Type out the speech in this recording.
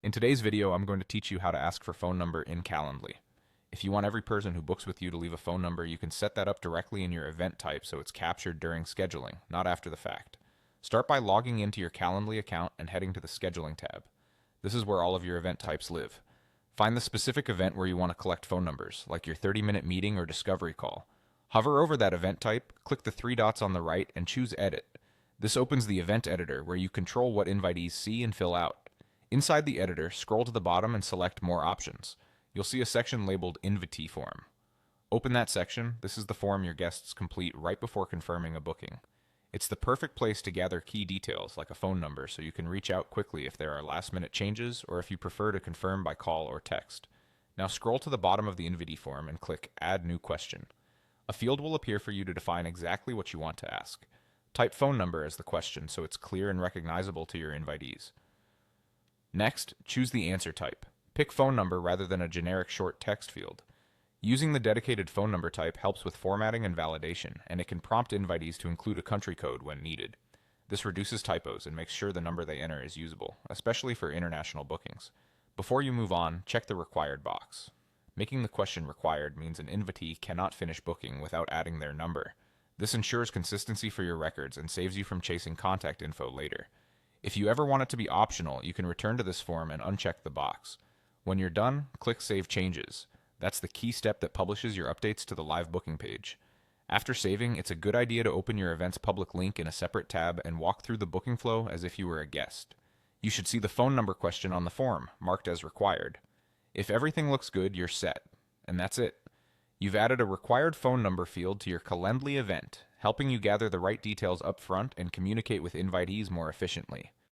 In today's video, I'm going to teach you how to ask for phone number in Calendly. If you want every person who books with you to leave a phone number, you can set that up directly in your event type so it's captured during scheduling, not after the fact. Start by logging into your Calendly account and heading to the Scheduling tab. This is where all of your event types live. Find the specific event where you want to collect phone numbers, like your 30-minute meeting or discovery call. Hover over that event type, click the three dots on the right, and choose Edit. This opens the event editor where you control what invitees see and fill out. Inside the editor, scroll to the bottom and select More Options. You'll see a section labeled Invitee Form. Open that section. This is the form your guests complete right before confirming a booking. It's the perfect place to gather key details like a phone number so you can reach out quickly if there are last-minute changes or if you prefer to confirm by call or text. Now scroll to the bottom of the invitee form and click Add New Question. A field will appear for you to define exactly what you want to ask. Type phone number as the question so it's clear and recognizable to your invitees. Next, choose the answer type. Pick phone number rather than a generic short text field. Using the dedicated phone number type helps with formatting and validation, and it can prompt invitees to include a country code when needed. This reduces typos and makes sure the number they enter is usable, especially for international bookings. Before you move on, check the required box. Making the question required means an invitee cannot finish booking without adding their number. This ensures consistency for your records and saves you from chasing contact info later. If you ever want it to be optional, you can return to this form and uncheck the box. When you're done, click Save Changes. That's the key step that publishes your updates to the live booking page. After saving, it's a good idea to open your event's public link in a separate tab and walk through the booking flow as if you were a guest. You should see the phone number question on the form, marked as required. If everything looks good, you're set. And that's it. You've added a required phone number field to your Calendly event, helping you gather the right details up front and communicate with invitees more efficiently.